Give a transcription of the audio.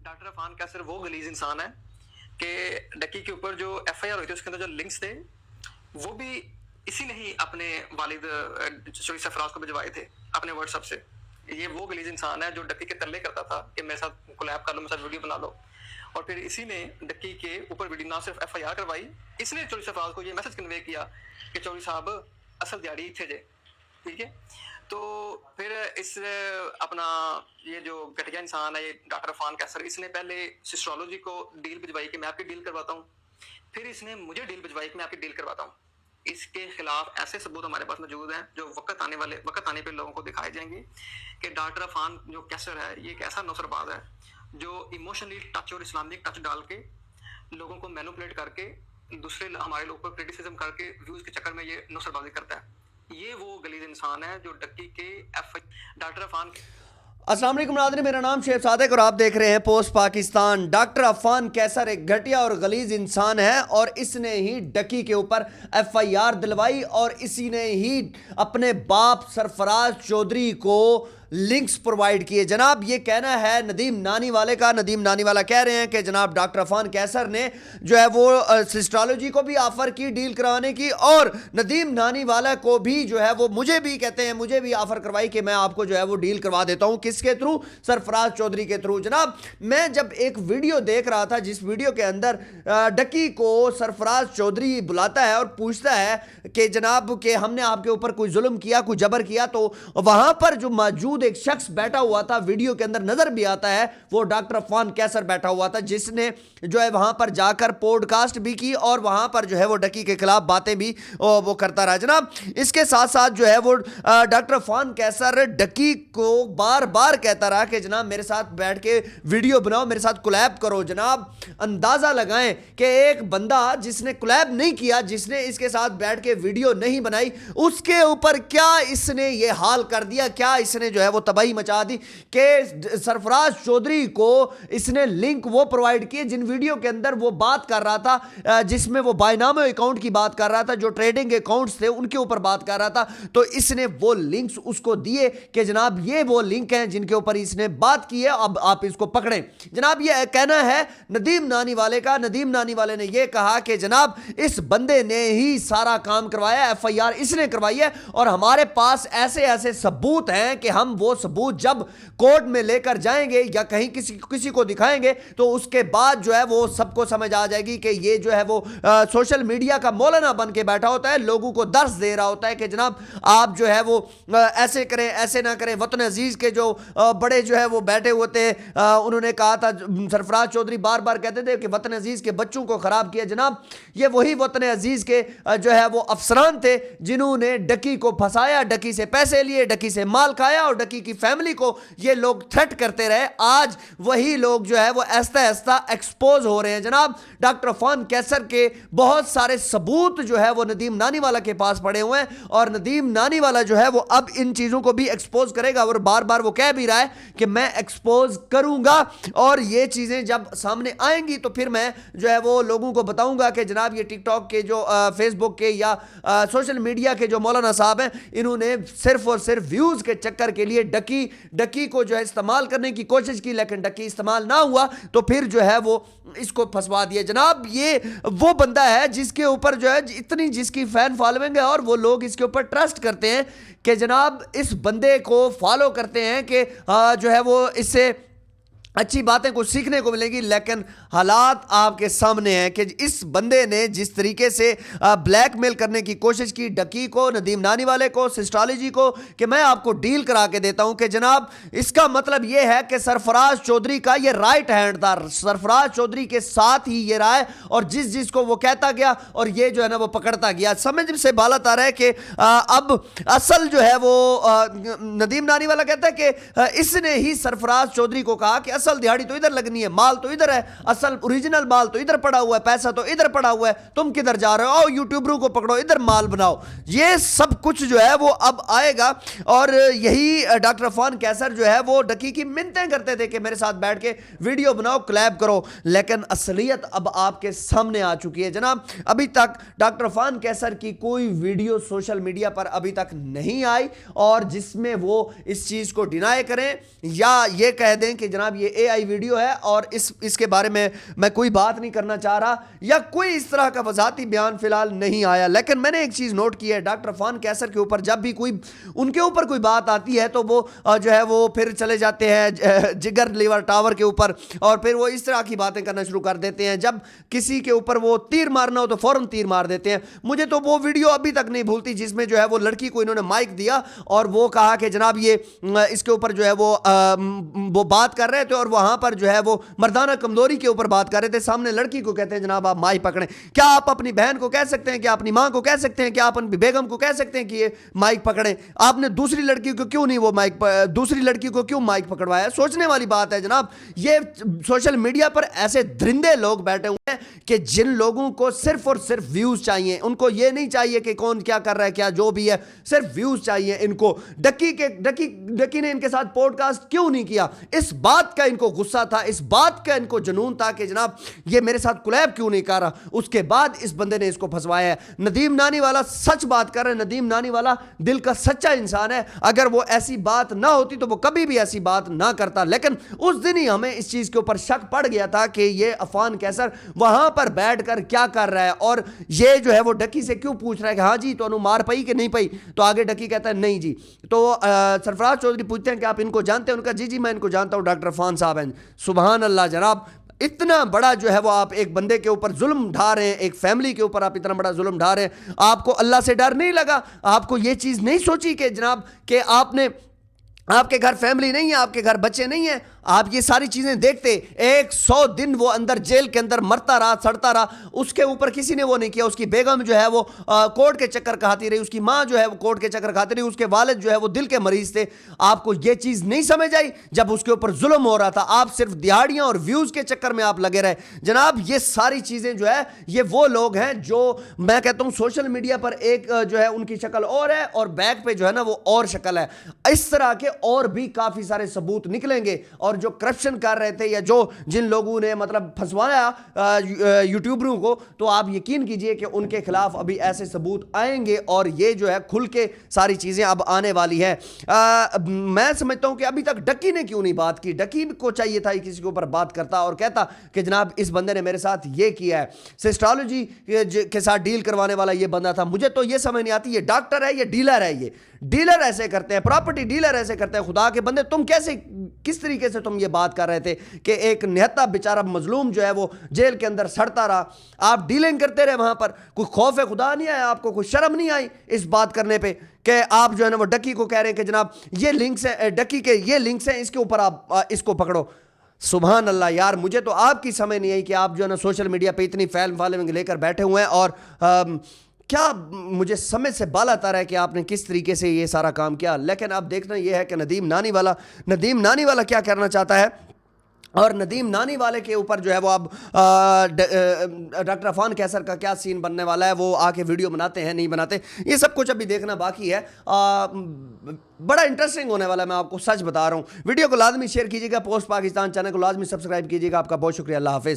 Doctor Affan کیسر وہ غلیظ انسان ہے کہ ڈکی کے اوپر جو ایف آئی آر ہوئی تھی اس کے اندر جو لنکس تھے وہ بھی اسی نے ہی اپنے والد چوری سرفراز کو بھجوائے تھے اپنے واٹس ایپ سے. یہ وہ غلیظ انسان ہے جو ڈکی کے تلے کرتا تھا کہ میرے ساتھ کولیب کر لو, میرے ساتھ ویڈیو بنا لو, اور پھر اسی نے ڈکی کے اوپر ویڈیو نہ صرف ایف آئی آر کروائی, اس نے چوری سرفراز کو یہ میسج کنوے کیا کہ چوری صاحب اصل دیہڑی تھے جے. ٹھیک ہے, تو پھر اس اپنا یہ جو گھٹیا انسان ہے یہ ڈاکٹر عفان کیسر, اس نے پہلے سسٹرولوجی کو ڈیل بھجوائی کہ میں آپ کی ڈیل کرواتا ہوں, پھر اس نے مجھے ڈیل بھجوائی کہ میں آپ کی ڈیل کرواتا ہوں. اس کے خلاف ایسے ثبوت ہمارے پاس موجود ہیں جو وقت آنے پہ لوگوں کو دکھائے جائیں گے کہ ڈاکٹر عفان جو کیسر ہے یہ ایک ایسا نوسر باز ہے جو ایموشنلی ٹچ اور اسلامک ٹچ ڈال کے لوگوں کو مینوپولیٹ کر کے دوسرے ہمارے لوگوں پر کرٹیسزم کر کے ویوز کے چکر میں یہ نوسر بازی کرتا ہے. یہ وہ غلیظ انسان ہے جو ڈکی کے ڈاکٹر عفان. السلام علیکم ناظرین, میرا نام شیخ صادق اور آپ دیکھ رہے ہیں پوسٹ پاکستان. ڈاکٹر عفان کیسر ایک گھٹیا اور غلیظ انسان ہے اور اس نے ہی ڈکی کے اوپر ایف آئی آر دلوائی اور اسی نے ہی اپنے باپ سرفراز چودھری کو لنکس پرووائڈ کیے. جناب یہ کہنا ہے ندیم نانی والے کا. ندیم نانی والا کہہ رہے ہیں کہ جناب ڈاکٹر عفان کیسر نے جو ہے وہ سسٹرالوجی کو بھی آفر کی ڈیل کروانے کی, اور ندیم نانی والا کو بھی جو ہے وہ مجھے بھی کہتے ہیں مجھے بھی آفر کروائی کہ میں آپ کو جو ہے وہ ڈیل کروا دیتا ہوں. کس کے تھرو؟ سرفراز چودھری کے تھرو. جناب میں جب ایک ویڈیو دیکھ رہا تھا جس ویڈیو کے اندر ڈکی کو سرفراز چودھری بلاتا ہے اور پوچھتا ہے کہ جناب کہ ہم نے آپ کے اوپر کوئی ظلم کیا, کوئی جبر کیا, تو وہاں پر جو موجود ایک شخص بیٹھا ہوا تھا ویڈیو کے اندر نظر بھی آتا ہے وہ ڈاکٹر عفان کیسر بیٹھا ہوا تھا جس نے جو ہے وہاں پر جا کر پوڈ کاسٹ بھی کی اور وہاں پر جو ہے وہ ڈکی کے خلاف باتیں بھی وہ کرتا رہا. جناب اس کے ساتھ ساتھ جو ہے وہ ڈاکٹر عفان کیسر ڈکی کو بار بار کہتا رہا کہ جناب میرے ساتھ بیٹھ کے ویڈیو بناؤ, میرے ساتھ کولیب کرو. جناب اندازہ لگائیں کہ ایک بندہ جس نے کولیب نہیں کیا, جس نے اس کے ساتھ بیٹھ کے ویڈیو نہیں بنائی, اس کے اوپر کیا اس نے یہ حال کر دیا, کیا اس نے جو ہے وہ تباہی مچا دی کہ سرفراز چودھری کو اس نے لنک وہ پرووائڈ کیے جن ویڈیو کے اندر وہ بات کر رہا تھا, جس میں وہ بائنامو اکاؤنٹ کی بات کر رہا تھا, جو ٹریڈنگ اکاؤنٹس تھے ان کے اوپر بات کر رہا تھا. تو اس نے وہ لنکس اس کو دیے کہ جناب یہ وہ لنک ہیں جن کے اوپر اس نے بات کی ہے, اب آپ اس کو پکڑیں. جناب یہ کہنا ہے ندیم نانی والے کا. ندیم نانی والے نے یہ کہا کہ جناب اس بندے نے ہی سارا کام کروایا, ایف آئی آر اس نے کروائی ہے اور ہمارے پاس ایسے ایسے ثبوت ہیں کہ ہم وہ ثبوت جب کورٹ میں لے کر جائیں گے یا کہیں کسی کو دکھائیں گے تو اس کے بعد جو ہے وہ سب کو سمجھ آ جائے گی کہ یہ جو ہے وہ سوشل میڈیا کا مولانا بن کے بیٹھا ہوتا ہے, لوگوں کو درس دے رہا ہوتا ہے کہ جناب آپ جو ہے وہ ایسے کریں ایسے نہ کریں. وطن عزیز کے جو بڑے جو ہے وہ بیٹھے ہوتے, انہوں نے کہا تھا, سرفراز چودھری بار بار کہتے تھے کہ وطن عزیز کے بچوں کو خراب کیا. جناب یہ وہی وطن عزیز کے جو ہے وہ افسران تھے جنہوں نے ڈکی کو پھنسایا, ڈکی سے پیسے لیے, ڈکی سے مال کھایا اور ڈکی کی فیملی کو یہ لوگ تھریٹ کرتے رہے. آج وہی لوگ جو ہے وہ ایستا ایستا ایکسپوز ہو رہے ہیں. جناب ڈاکٹر عفان کیسر کے بہت سارے ثبوت جو ہے وہ ندیم نانی والا کے پاس پڑے ہوئے ہیں اور ندیم نانی والا جو ہے وہ اب ان چیزوں کو بھی ایکسپوز کرے گا اور بار بار وہ کہہ بھی رہا ہے کہ میں ایکسپوز کروں گا اور یہ چیزیں جب سامنے آئیں گی تو پھر میں جو ہے وہ لوگوں کو بتاؤں گا کہ جناب یہ ٹک ٹاک کے جو فیس بک کے یا سوشل میڈیا کے جو مولانا صاحب ہیں انہوں نے صرف اور صرف ویوز کے چکر کے لیے ڈکی کو جو ہے استعمال کرنے کی کوشش کی, لیکن ڈکی استعمال نہ ہوا تو پھر جو ہے وہ اس کو پھنسوا دیا. جناب یہ وہ بندہ ہے جس کے اوپر جو ہے اتنی جس کی فین فالوئنگ ہے اور وہ لوگ اس کے اوپر ٹرسٹ کرتے ہیں کہ جناب اس بندے کو فالو کرتے ہیں کہ جو ہے وہ اس سے اچھی باتیں کچھ سیکھنے کو ملیں گی. لیکن حالات آپ کے سامنے ہیں کہ اس بندے نے جس طریقے سے بلیک میل کرنے کی کوشش کی ڈکی کو, ندیم نانی والے کو, سسٹرالوجی کو, کہ میں آپ کو ڈیل کرا کے دیتا ہوں, کہ جناب اس کا مطلب یہ ہے کہ سرفراز چودھری کا یہ رائٹ ہینڈ تھا, سرفراز چودھری کے ساتھ ہی یہ رہا ہے اور جس کو وہ کہتا گیا اور یہ جو ہے نا وہ پکڑتا گیا. سمجھ سے بالات آ رہا ہے کہ اب اصل جو ہے وہ ندیم نانی والا کہتا ہے کہ اس نے ہی سرفراز چودھری کو کہا کہ اصل دیہڑی تو ادھر لگنی ہے, مال تو ادھر ہے, اصل اوریجنل مال تو ادھر پڑا ہوا ہے, پیسہ تو ادھر پڑا ہوا ہے, تم کدھر جا رہے ہو, آؤ یوٹیوبروں کو پکڑو, ادھر مال بناؤ. یہ سب کچھ جو ہے وہ اب آئے گا اور یہی ڈاکٹر عفان کیسر جو ہے وہ ڈکی کی منتیں کرتے تھے کہ میرے ساتھ بیٹھ کے ویڈیو بناؤ, کولیب کرو, لیکن اصلیت اب آپ کے سامنے آ چکی ہے. جناب ابھی تک ڈاکٹر عفان کیسر کی کوئی ویڈیو سوشل میڈیا پر ابھی تک نہیں آئی اور جس میں وہ اس چیز کو ڈینائی کریں یا یہ کہہ دیں کہ جناب یہ اے آئی ویڈیو ہے اور اس کے بارے میں کوئی بات نہیں کرنا چاہ رہا یا کوئی اس طرح کا وضاحتی بیان فی الحال نہیں آیا. لیکن میں نے ایک چیز نوٹ کی ہے, ڈاکٹر عفان کیسر کے اوپر جب بھی ان کے اوپر کوئی بات آتی ہے تو وہ جو ہے وہ پھر چلے جاتے ہیں جگر لیور ٹاور کے اوپر اور پھر وہ اس طرح کی باتیں کرنا شروع کر دیتے ہیں. جب کسی کے اوپر وہ تیر مارنا ہو تو فوراً تیر مار دیتے ہیں. مجھے تو وہ ویڈیو ابھی تک نہیں بھولتی جس میں جو ہے وہ لڑکی کو انہوں نے مائک دیا اور وہ کہا کہ جناب یہ اس کے اوپر جو ہے وہ بات کر رہے تھے اور وہاں پر جو ہے وہ مردانہ کمزوری کے اوپر بات کر رہے تھے. سامنے لڑکی کو کہتے ہیں جناب آپ مائک پکڑیں. کیا آپ اپنی بہن کو کہہ سکتے ہیں, کیا اپنی ماں کو کہہ سکتے ہیں, کیا آپ اپنی بیگم کو کہہ سکتے ہیں کہ یہ مائک پکڑیں؟ آپ نے دوسری لڑکی کو کیوں نہیں وہ دوسری لڑکی کو کیوں مائک پکڑوایا؟ سوچنے والی بات ہے جناب. یہ سوشل میڈیا پر ایسے درندے لوگ بیٹھے ہوئے ہیں کہ جن لوگوں کو صرف اور صرف ویوز چاہیے. ان کو یہ نہیں چاہیے کہ کون کیا کر رہا ہے, کیا جو بھی ہے, صرف ویوز چاہیے ان کو. ڈکی نے ان کے ساتھ پوڈ کاسٹ کیوں نہیں کیا؟ اس بات کا ان کو غصہ تھا, اس بات کا ان کو جنون تھا کہ جناب یہ میرے ساتھ کولیب کیوں نہیں کر رہا. اس کے بعد اس بندے نے اس کو پھنسوایا ہے. ندیم نانی والا سچ بات کر رہے ہیں. ندیم نانی والا دل کا سچا انسان ہے. اگر وہ ایسی بات نہ ہوتی تو وہ کبھی بھی ایسی بات نہ کرتا. لیکن اس دن ہی ہمیں اس چیز کے اوپر شک پڑ گیا تھا کہ یہ عفان کیسر وہاں پر بیٹھ کر کیا کر رہا ہے اور یہ جو ہے وہ ڈکی سے کیوں پوچھ رہا ہے کہ ہاں جی تو انہوں مار پئی کہ نہیں پئی. تو آگے ڈکی کہتا ہے نہیں جی. تو سرفراز چودھری پوچھتے ہیں کہ آپ ان کو جانتے ہیں؟ ان کا جی جی میں ان کو جانتا ہوں, ڈاکٹر عفان صاحب ہیں. سبحان اللہ جناب, اتنا بڑا جو ہے وہ آپ ایک بندے کے اوپر ظلم ڈھا رہے ہیں, ایک فیملی کے اوپر آپ اتنا بڑا ظلم ڈھا رہے ہیں. آپ کو اللہ سے ڈر نہیں لگا؟ آپ کو یہ چیز نہیں سوچی کہ جناب کہ آپ کے گھر فیملی نہیں ہے, آپ کے گھر بچے نہیں ہیں, آپ یہ ساری چیزیں دیکھتے 100 دن وہ اندر جیل کے اندر مرتا رہا, سڑتا رہا, اس کے اوپر کسی نے وہ نہیں کیا. اس کی بیگم جو ہے وہ کورٹ کے چکر کھاتی رہی, اس کی ماں جو ہے وہ کورٹ کے چکر کھاتی رہی, اس کے والد جو ہے وہ دل کے مریض تھے. آپ کو یہ چیز نہیں سمجھ آئی جب اس کے اوپر ظلم ہو رہا تھا؟ آپ صرف دیہاڑیاں اور ویوز کے چکر میں آپ لگے رہے. جناب یہ ساری چیزیں جو ہے یہ وہ لوگ ہیں جو میں کہتا ہوں سوشل میڈیا پر ایک جو ہے ان کی شکل اور ہے اور بیک پہ جو ہے نا وہ اور شکل ہے. اس طرح کے اور بھی کافی سارے ثبوت نکلیں گے. اور جو کرپشن کر رہے تھے یا جن لوگوں نے مطلب پھنسوایا یوٹیوبروں کو, تو آپ یقین کیجئے کہ ان کے خلاف ابھی ایسے ثبوت آئیں گے اور یہ جو ہے کھل کے ساری چیزیں اب آنے والی ہیں. میں سمجھتا ہوں کہ ابھی تک ڈکی نے کیوں نہیں بات کی؟ ڈکی کو چاہیے تھا کسی کے اوپر بات کرتا اور کہتا کہ جناب اس بندے نے میرے ساتھ یہ کیا ہے. سسٹالوجی کے ساتھ ڈیل کروانے والا یہ بندہ تھا. مجھے تو یہ سمجھ نہیں آتی یہ ڈاکٹر ہے یہ ڈیلر ہے. یہ ڈیلر ایسے کرتے ہیں, پراپرٹی ڈیلر ایسے کرتے ہیں. خدا کے بندے تم کس طریقے سے تم یہ بات کر رہے تھے کہ ایک نہتا بیچارہ مظلوم جو ہے وہ جیل کے اندر سڑتا رہا, آپ ڈیلنگ کرتے رہے وہاں پر. کوئی خوف خدا نہیں آیا آپ کو؟ کوئی شرم نہیں آئی اس بات کرنے پہ کہ آپ جو ہے نا وہ ڈکی کو کہہ رہے ہیں کہ جناب یہ لنکس ہیں, ڈکی کے یہ لنکس ہیں, اس کے اوپر آپ اس کو پکڑو. سبحان اللہ یار, مجھے تو آپ کی سمجھ نہیں آئی کہ آپ جو ہے نا سوشل میڈیا پہ اتنی فالوئنگ لے کر بیٹھے ہوئے ہیں اور کیا مجھے سمجھ سے بالا تر ہے کہ آپ نے کس طریقے سے یہ سارا کام کیا. لیکن اب دیکھنا یہ ہے کہ ندیم نانی والا کیا کرنا چاہتا ہے اور ندیم نانی والے کے اوپر جو ہے وہ اب ڈاکٹر عفان کیسر کا کیا سین بننے والا ہے. وہ آ کے ویڈیو بناتے ہیں نہیں بناتے, یہ سب کچھ ابھی دیکھنا باقی ہے. بڑا انٹرسٹنگ ہونے والا ہے, میں آپ کو سچ بتا رہا ہوں. ویڈیو کو لازمی شیئر کیجیے گا, پوسٹ پاکستان چینل کو لازمی سبسکرائب کیجیے گا. آپ کا بہت شکریہ, اللہ حافظ.